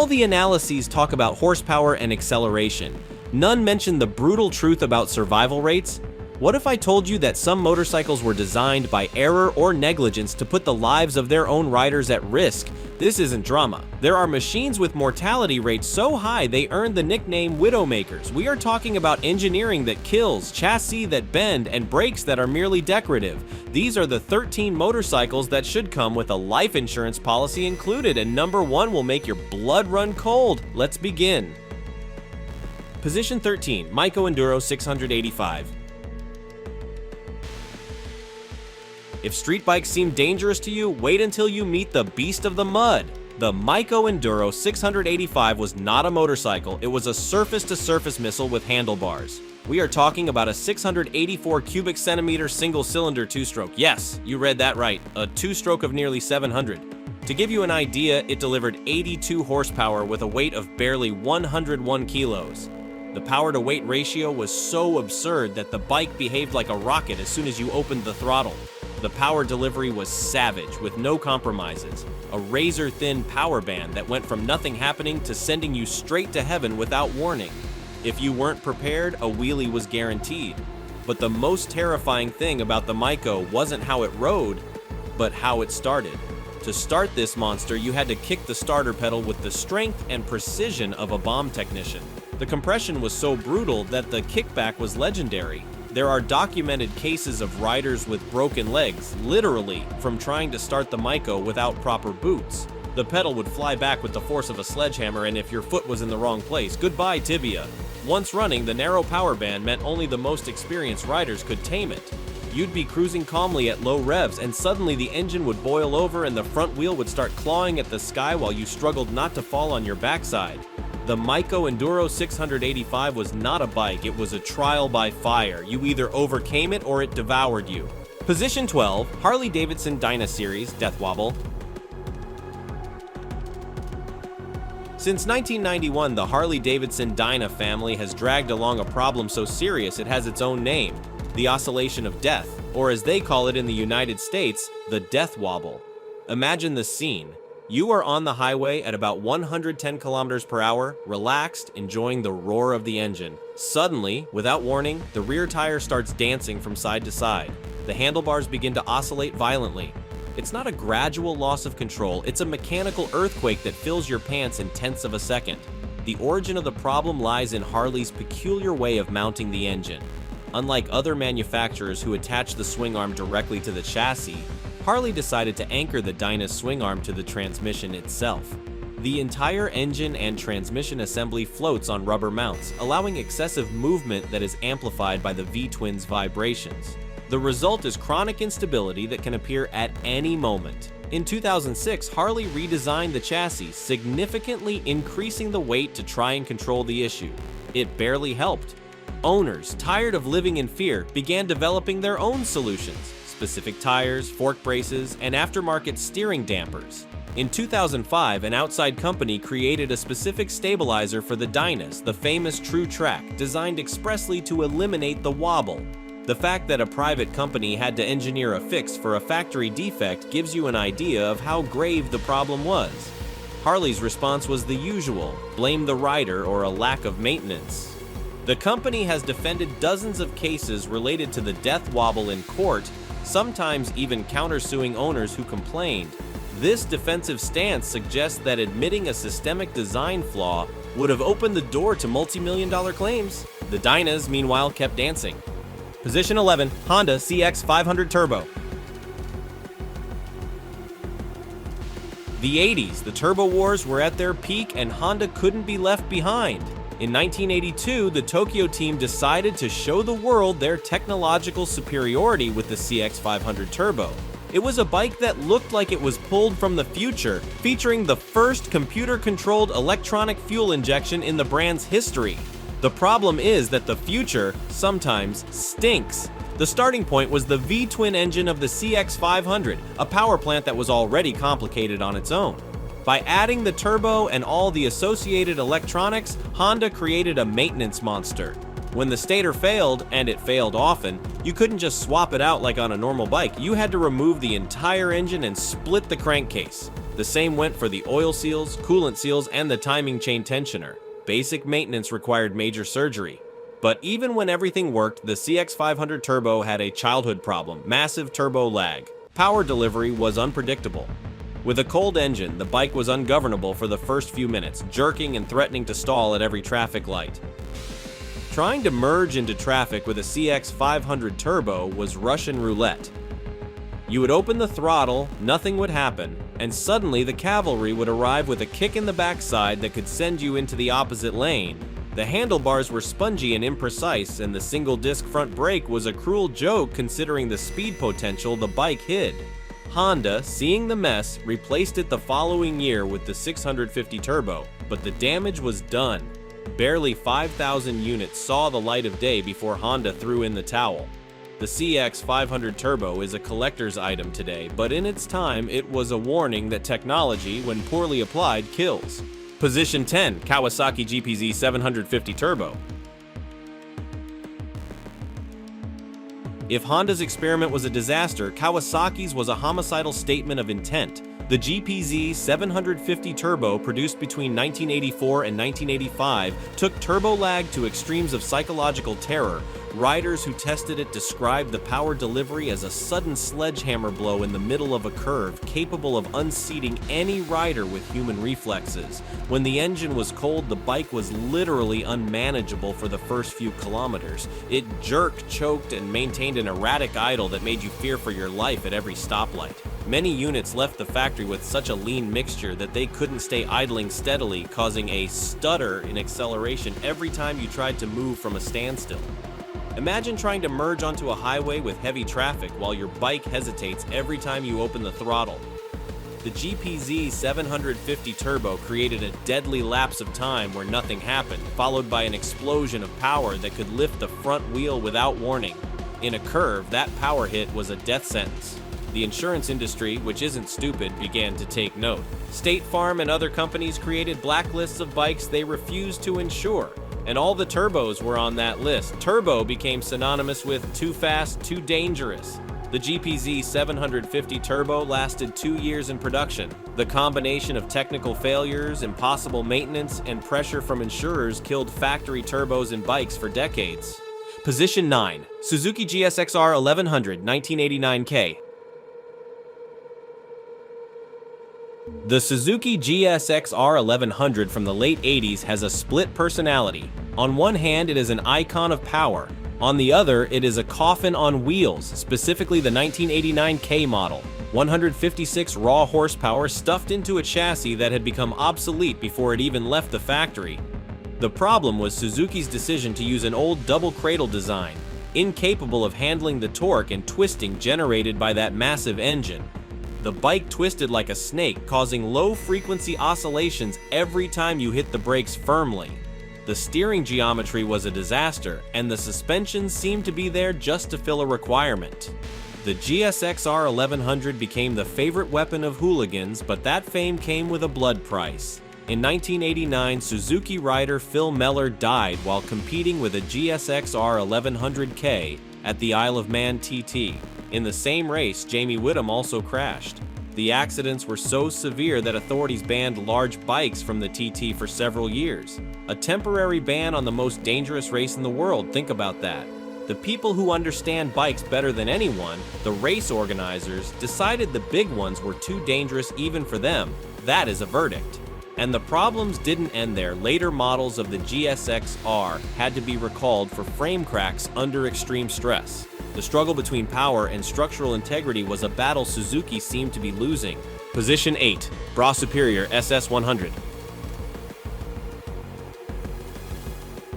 All the analyses talk about horsepower and acceleration. None mention the brutal truth about survival rates. What if I told you that some motorcycles were designed by error or negligence to put the lives of their own riders at risk? This isn't drama. There are machines with mortality rates so high they earned the nickname Widowmakers. We are talking about engineering that kills, chassis that bend, and brakes that are merely decorative. These are the 13 motorcycles that should come with a life insurance policy included, and number 1 will make your blood run cold. Let's begin. Position 13, Maico Enduro 685. If street bikes seem dangerous to you, wait until you meet the beast of the mud. The Maico Enduro 685 was not a motorcycle, it was a surface-to-surface missile with handlebars. We are talking about a 684 cubic centimeter single-cylinder two-stroke. Yes, you read that right, a two-stroke of nearly 700. To give you an idea, it delivered 82 horsepower with a weight of barely 101 kilos. The power-to-weight ratio was so absurd that the bike behaved like a rocket as soon as you opened the throttle. The power delivery was savage, with no compromises. A razor-thin power band that went from nothing happening to sending you straight to heaven without warning. If you weren't prepared, a wheelie was guaranteed. But the most terrifying thing about the Maico wasn't how it rode, but how it started. To start this monster, you had to kick the starter pedal with the strength and precision of a bomb technician. The compression was so brutal that the kickback was legendary. There are documented cases of riders with broken legs, literally, from trying to start the Maico without proper boots. The pedal would fly back with the force of a sledgehammer, and if your foot was in the wrong place, goodbye tibia. Once running, the narrow power band meant only the most experienced riders could tame it. You'd be cruising calmly at low revs, and suddenly the engine would boil over and the front wheel would start clawing at the sky while you struggled not to fall on your backside. The Maico Enduro 685 was not a bike, it was a trial by fire. You either overcame it or it devoured you. Position 12, Harley-Davidson Dyna Series Death Wobble. Since 1991, the Harley-Davidson Dyna family has dragged along a problem so serious it has its own name, the oscillation of death, or as they call it in the United States, the death wobble. Imagine the scene. You are on the highway at about 110 kilometers per hour, relaxed, enjoying the roar of the engine. Suddenly, without warning, the rear tire starts dancing from side to side. The handlebars begin to oscillate violently. It's not a gradual loss of control, it's a mechanical earthquake that fills your pants in tenths of a second. The origin of the problem lies in Harley's peculiar way of mounting the engine. Unlike other manufacturers who attach the swing arm directly to the chassis, Harley decided to anchor the Dyna's swing arm to the transmission itself. The entire engine and transmission assembly floats on rubber mounts, allowing excessive movement that is amplified by the V-twin's vibrations. The result is chronic instability that can appear at any moment. In 2006, Harley redesigned the chassis, significantly increasing the weight to try and control the issue. It barely helped. Owners, tired of living in fear, began developing their own solutions. Specific tires, fork braces, and aftermarket steering dampers. In 2005, an outside company created a specific stabilizer for the Dynas, the famous True Track, designed expressly to eliminate the wobble. The fact that a private company had to engineer a fix for a factory defect gives you an idea of how grave the problem was. Harley's response was the usual: blame the rider or a lack of maintenance. The company has defended dozens of cases related to the death wobble in court, sometimes even countersuing owners who complained. This defensive stance suggests that admitting a systemic design flaw would have opened the door to multi-million-dollar claims. The Dynas, meanwhile, kept dancing. Position 11, Honda CX500 Turbo. The 80s, the turbo wars were at their peak and Honda couldn't be left behind. In 1982, the Tokyo team decided to show the world their technological superiority with the CX500 Turbo. It was a bike that looked like it was pulled from the future, featuring the first computer-controlled electronic fuel injection in the brand's history. The problem is that the future sometimes stinks. The starting point was the V-twin engine of the CX500, a power plant that was already complicated on its own. By adding the turbo and all the associated electronics, Honda created a maintenance monster. When the stator failed, and it failed often, you couldn't just swap it out like on a normal bike. You had to remove the entire engine and split the crankcase. The same went for the oil seals, coolant seals, and the timing chain tensioner. Basic maintenance required major surgery. But even when everything worked, the CX500 Turbo had a childhood problem: massive turbo lag. Power delivery was unpredictable. With a cold engine, the bike was ungovernable for the first few minutes, jerking and threatening to stall at every traffic light. Trying to merge into traffic with a CX500 Turbo was Russian roulette. You would open the throttle, nothing would happen, and suddenly the cavalry would arrive with a kick in the backside that could send you into the opposite lane. The handlebars were spongy and imprecise, and the single-disc front brake was a cruel joke considering the speed potential the bike hid. Honda, seeing the mess, replaced it the following year with the 650 Turbo, but the damage was done. Barely 5,000 units saw the light of day before Honda threw in the towel. The CX500 Turbo is a collector's item today, but in its time it was a warning that technology, when poorly applied, kills. Position 10, Kawasaki GPZ 750 Turbo. If Honda's experiment was a disaster, Kawasaki's was a homicidal statement of intent. The GPZ 750 Turbo, produced between 1984 and 1985, took turbo lag to extremes of psychological terror. Riders who tested it described the power delivery as a sudden sledgehammer blow in the middle of a curve, capable of unseating any rider with human reflexes. When the engine was cold, the bike was literally unmanageable for the first few kilometers. It jerked, choked, and maintained an erratic idle that made you fear for your life at every stoplight. Many units left the factory with such a lean mixture that they couldn't stay idling steadily, causing a stutter in acceleration every time you tried to move from a standstill. Imagine trying to merge onto a highway with heavy traffic while your bike hesitates every time you open the throttle. The GPZ 750 Turbo created a deadly lapse of time where nothing happened, followed by an explosion of power that could lift the front wheel without warning. In a curve, that power hit was a death sentence. The insurance industry, which isn't stupid, began to take note. State Farm and other companies created blacklists of bikes they refused to insure, and all the turbos were on that list. Turbo became synonymous with too fast, too dangerous. The GPZ 750 Turbo lasted 2 years in production. The combination of technical failures, impossible maintenance, and pressure from insurers killed factory turbos and bikes for decades. Position 9, Suzuki GSX-R 1100 1989K. The Suzuki GSX-R 1100 from the late 80s has a split personality. On one hand, it is an icon of power. On the other, it is a coffin on wheels, specifically the 1989K model. 156 raw horsepower stuffed into a chassis that had become obsolete before it even left the factory. The problem was Suzuki's decision to use an old double cradle design, incapable of handling the torque and twisting generated by that massive engine. The bike twisted like a snake, causing low-frequency oscillations every time you hit the brakes firmly. The steering geometry was a disaster, and the suspension seemed to be there just to fill a requirement. The GSX-R 1100 became the favorite weapon of hooligans, but that fame came with a blood price. In 1989, Suzuki rider Phil Meller died while competing with a GSX-R 1100K at the Isle of Man TT. In the same race, Jamie Whittam also crashed. The accidents were so severe that authorities banned large bikes from the TT for several years. A temporary ban on the most dangerous race in the world, think about that. The people who understand bikes better than anyone, the race organizers, decided the big ones were too dangerous even for them. That is a verdict. And the problems didn't end there. Later models of the GSX-R had to be recalled for frame cracks under extreme stress. The struggle between power and structural integrity was a battle Suzuki seemed to be losing. Position 8, Bra Superior SS100.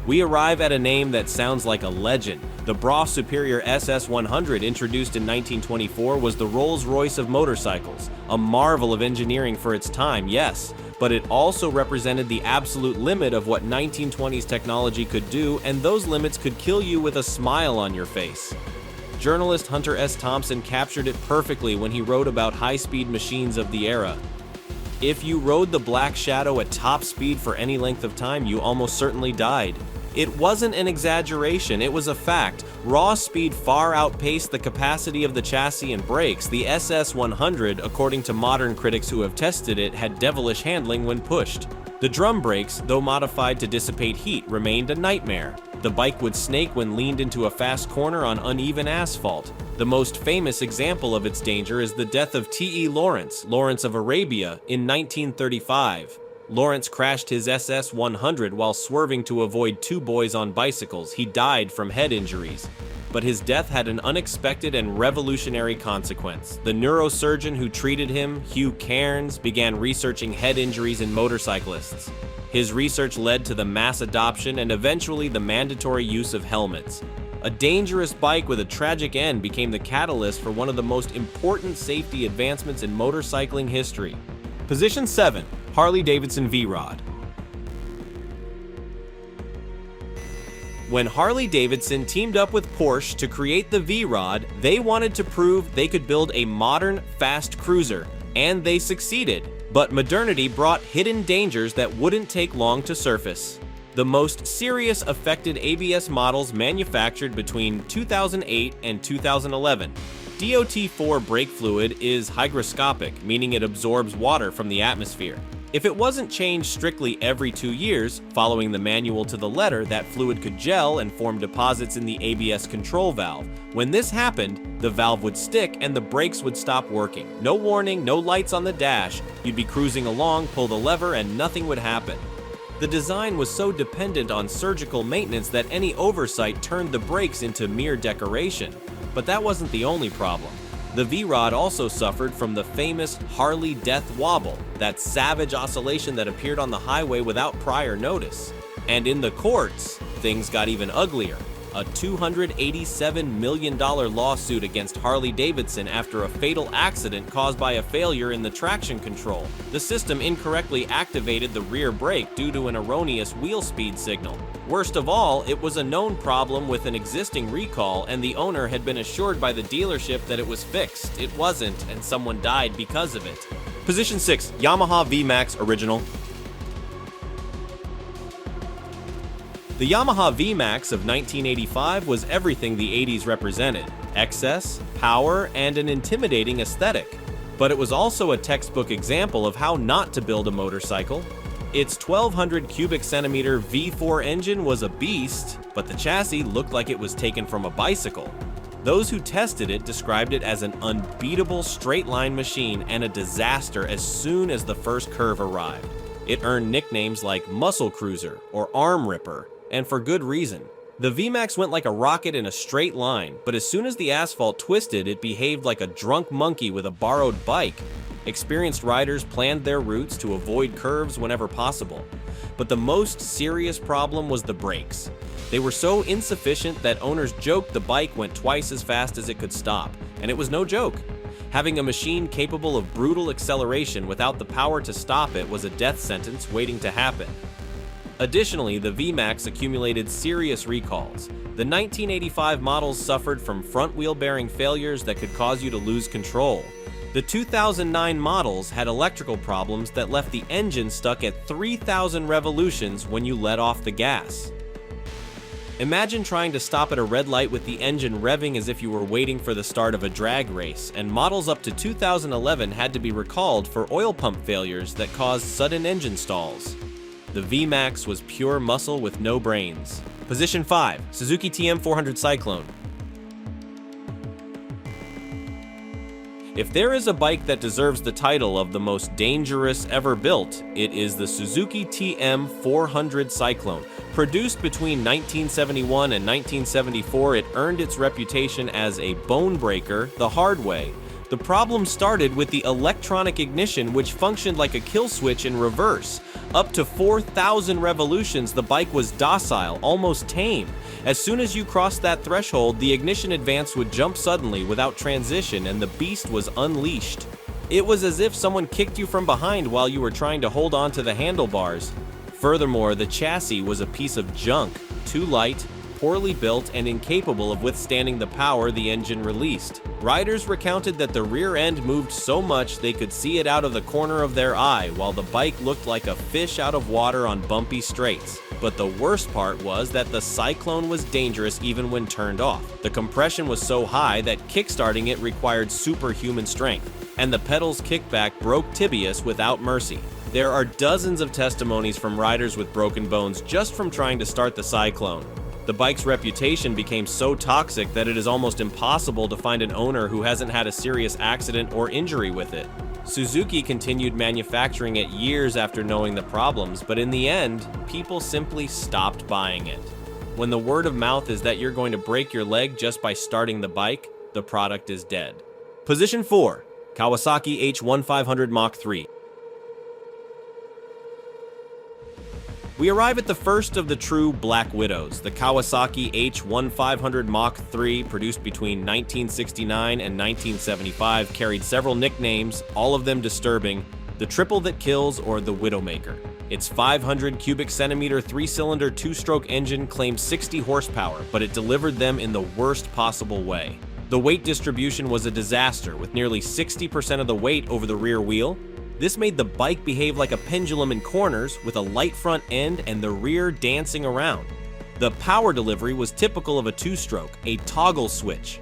We arrive at a name that sounds like a legend. The Bra Superior SS100, introduced in 1924, was the Rolls-Royce of motorcycles, a marvel of engineering for its time, yes, but it also represented the absolute limit of what 1920s technology could do, and those limits could kill you with a smile on your face. Journalist Hunter S. Thompson captured it perfectly when he wrote about high-speed machines of the era. If you rode the Black Shadow at top speed for any length of time, you almost certainly died. It wasn't an exaggeration, it was a fact. Raw speed far outpaced the capacity of the chassis and brakes. The SS100, according to modern critics who have tested it, had devilish handling when pushed. The drum brakes, though modified to dissipate heat, remained a nightmare. The bike would snake when leaned into a fast corner on uneven asphalt. The most famous example of its danger is the death of T.E. Lawrence, Lawrence of Arabia, in 1935. Lawrence crashed his SS100 while swerving to avoid two boys on bicycles. He died from head injuries. But his death had an unexpected and revolutionary consequence. The neurosurgeon who treated him, Hugh Cairns, began researching head injuries in motorcyclists. His research led to the mass adoption and eventually the mandatory use of helmets. A dangerous bike with a tragic end became the catalyst for one of the most important safety advancements in motorcycling history. Position 7. Harley-Davidson V-Rod. When Harley-Davidson teamed up with Porsche to create the V-Rod, they wanted to prove they could build a modern, fast cruiser, and they succeeded. But modernity brought hidden dangers that wouldn't take long to surface. The most serious affected ABS models manufactured between 2008 and 2011. DOT4 brake fluid is hygroscopic, meaning it absorbs water from the atmosphere. If it wasn't changed strictly every 2 years, following the manual to the letter, that fluid could gel and form deposits in the ABS control valve. When this happened, the valve would stick and the brakes would stop working. No warning, no lights on the dash. You'd be cruising along, pull the lever, and nothing would happen. The design was so dependent on surgical maintenance that any oversight turned the brakes into mere decoration. But that wasn't the only problem. The V-Rod also suffered from the famous Harley death wobble, that savage oscillation that appeared on the highway without prior notice. And in the courts, things got even uglier. A $287 million lawsuit against Harley-Davidson after a fatal accident caused by a failure in the traction control. The system incorrectly activated the rear brake due to an erroneous wheel speed signal. Worst of all, it was a known problem with an existing recall, and the owner had been assured by the dealership that it was fixed. It wasn't, and someone died because of it. Position 6. Yamaha VMAX Original. The Yamaha VMAX of 1985 was everything the 80s represented: excess, power, and an intimidating aesthetic. But it was also a textbook example of how not to build a motorcycle. Its 1,200 cubic centimeter V4 engine was a beast, but the chassis looked like it was taken from a bicycle. Those who tested it described it as an unbeatable straight-line machine and a disaster as soon as the first curve arrived. It earned nicknames like Muscle Cruiser or Arm Ripper, and for good reason. The VMAX went like a rocket in a straight line, but as soon as the asphalt twisted, it behaved like a drunk monkey with a borrowed bike. Experienced riders planned their routes to avoid curves whenever possible. But the most serious problem was the brakes. They were so insufficient that owners joked the bike went twice as fast as it could stop, and it was no joke. Having a machine capable of brutal acceleration without the power to stop it was a death sentence waiting to happen. Additionally, the VMAX accumulated serious recalls. The 1985 models suffered from front wheel bearing failures that could cause you to lose control. The 2009 models had electrical problems that left the engine stuck at 3,000 revolutions when you let off the gas. Imagine trying to stop at a red light with the engine revving as if you were waiting for the start of a drag race, and models up to 2011 had to be recalled for oil pump failures that caused sudden engine stalls. The VMAX was pure muscle with no brains. Position 5. Suzuki TM400 Cyclone. If there is a bike that deserves the title of the most dangerous ever built, it is the Suzuki TM400 Cyclone. Produced between 1971 and 1974, it earned its reputation as a bone breaker the hard way. The problem started with the electronic ignition, which functioned like a kill switch in reverse. Up to 4,000 revolutions, the bike was docile, almost tame. As soon as you crossed that threshold, the ignition advance would jump suddenly without transition, and the beast was unleashed. It was as if someone kicked you from behind while you were trying to hold on to the handlebars. Furthermore, the chassis was a piece of junk, too light, poorly built and incapable of withstanding the power the engine released. Riders recounted that the rear end moved so much they could see it out of the corner of their eye, while the bike looked like a fish out of water on bumpy straights. But the worst part was that the Cyclone was dangerous even when turned off. The compression was so high that kickstarting it required superhuman strength, and the pedal's kickback broke tibias without mercy. There are dozens of testimonies from riders with broken bones just from trying to start the Cyclone. The bike's reputation became so toxic that it is almost impossible to find an owner who hasn't had a serious accident or injury with it. Suzuki continued manufacturing it years after knowing the problems, but in the end, people simply stopped buying it. When the word of mouth is that you're going to break your leg just by starting the bike, the product is dead. Position 4. Kawasaki H1500 Mach 3. We arrive at the first of the true Black Widows, the Kawasaki H1500 Mach 3, produced between 1969 and 1975, carried several nicknames, all of them disturbing: the Triple That Kills or the Widowmaker. Its 500 cubic centimeter 3-cylinder 2-stroke engine claimed 60 horsepower, but it delivered them in the worst possible way. The weight distribution was a disaster, with nearly 60% of the weight over the rear wheel. This made the bike behave like a pendulum in corners, with a light front end and the rear dancing around. The power delivery was typical of a 2-stroke, a toggle switch.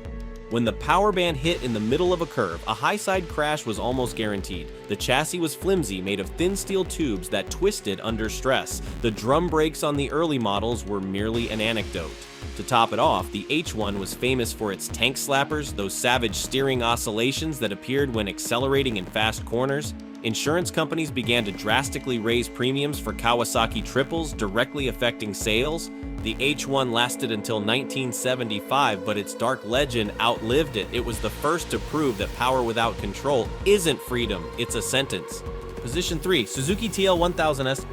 When the power band hit in the middle of a curve, a high-side crash was almost guaranteed. The chassis was flimsy, made of thin steel tubes that twisted under stress. The drum brakes on the early models were merely an anecdote. To top it off, the H1 was famous for its tank slappers, those savage steering oscillations that appeared when accelerating in fast corners. Insurance companies began to drastically raise premiums for Kawasaki triples, directly affecting sales. The H1 lasted until 1975, but its dark legend outlived it. It was the first to prove that power without control isn't freedom, it's a sentence. Position 3. Suzuki TL1000S.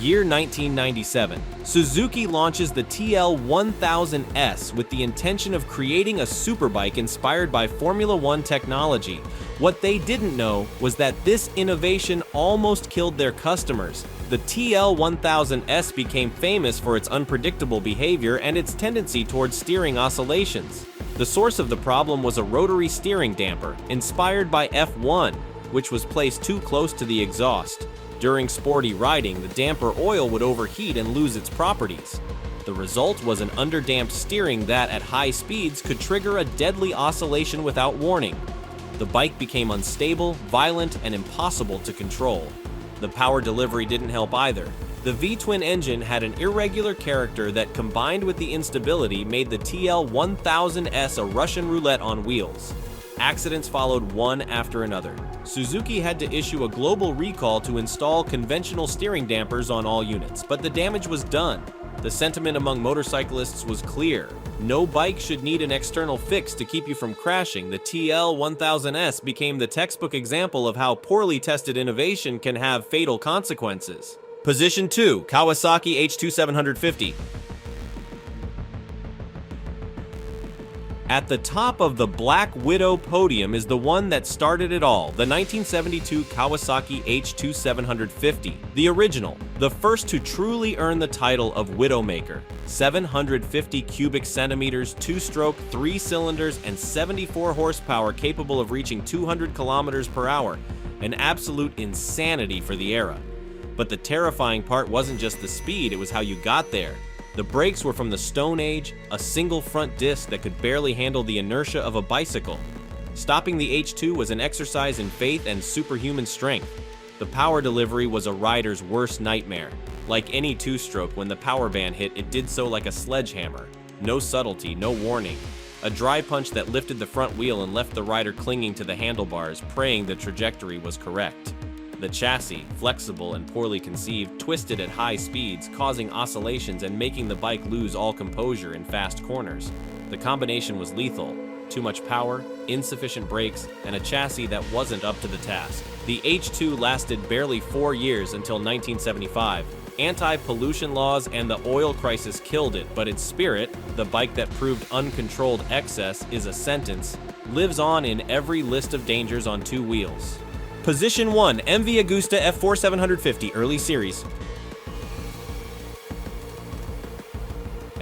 Year 1997. Suzuki launches the TL1000S with the intention of creating a superbike inspired by Formula One technology. What they didn't know was that this innovation almost killed their customers. The TL1000S became famous for its unpredictable behavior and its tendency towards steering oscillations. The source of the problem was a rotary steering damper, inspired by F1, which was placed too close to the exhaust. During sporty riding, the damper oil would overheat and lose its properties. The result was an underdamped steering that, at high speeds, could trigger a deadly oscillation without warning. The bike became unstable, violent, and impossible to control. The power delivery didn't help either. The V-twin engine had an irregular character that, combined with the instability, made the TL1000S a Russian roulette on wheels. Accidents followed one after another. Suzuki had to issue a global recall to install conventional steering dampers on all units, but the damage was done. The sentiment among motorcyclists was clear. No bike should need an external fix to keep you from crashing. The TL1000S became the textbook example of how poorly tested innovation can have fatal consequences. Position 2. Kawasaki H2750. At the top of the Black Widow podium is the one that started it all, the 1972 Kawasaki H2750, the original, the first to truly earn the title of Widowmaker. 750 cubic centimeters, 2-stroke, 3 cylinders, and 74 horsepower capable of reaching 200 kilometers per hour, an absolute insanity for the era. But the terrifying part wasn't just the speed, it was how you got there. The brakes were from the Stone Age, a single front disc that could barely handle the inertia of a bicycle. Stopping the H2 was an exercise in faith and superhuman strength. The power delivery was a rider's worst nightmare. Like any 2-stroke, when the power band hit, it did so like a sledgehammer. No subtlety, no warning. A dry punch that lifted the front wheel and left the rider clinging to the handlebars, praying the trajectory was correct. The chassis, flexible and poorly conceived, twisted at high speeds, causing oscillations and making the bike lose all composure in fast corners. The combination was lethal. Too much power, insufficient brakes, and a chassis that wasn't up to the task. The H2 lasted barely 4 years until 1975. Anti-pollution laws and the oil crisis killed it, but its spirit, the bike that proved uncontrolled excess is a sentence, lives on in every list of dangers on 2 wheels. Position 1. MV Agusta F4750 Early Series.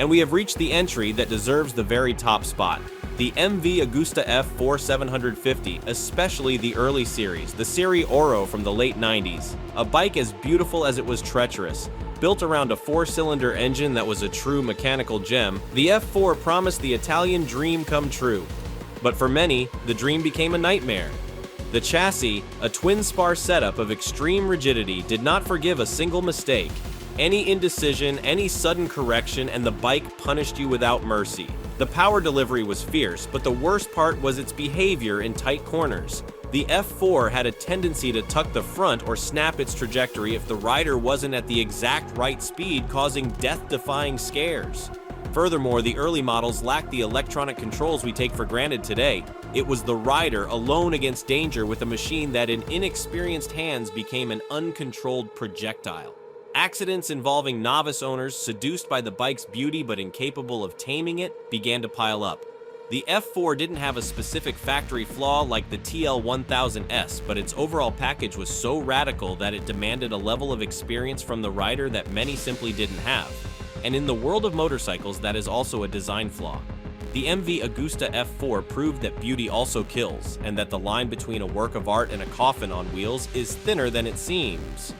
And we have reached the entry that deserves the very top spot. The MV Agusta F4 750, especially the early series, the Serie Oro from the late 90s. A bike as beautiful as it was treacherous. Built around a 4-cylinder engine that was a true mechanical gem, the F4 promised the Italian dream come true. But for many, the dream became a nightmare. The chassis, a twin-spar setup of extreme rigidity, did not forgive a single mistake. Any indecision, any sudden correction, and the bike punished you without mercy. The power delivery was fierce, but the worst part was its behavior in tight corners. The F4 had a tendency to tuck the front or snap its trajectory if the rider wasn't at the exact right speed, causing death-defying scares. Furthermore, the early models lacked the electronic controls we take for granted today. It was the rider alone against danger with a machine that in inexperienced hands became an uncontrolled projectile. Accidents involving novice owners, seduced by the bike's beauty but incapable of taming it, began to pile up. The F4 didn't have a specific factory flaw like the TL1000S, but its overall package was so radical that it demanded a level of experience from the rider that many simply didn't have. And in the world of motorcycles, that is also a design flaw. The MV Agusta F4 proved that beauty also kills, and that the line between a work of art and a coffin on wheels is thinner than it seems.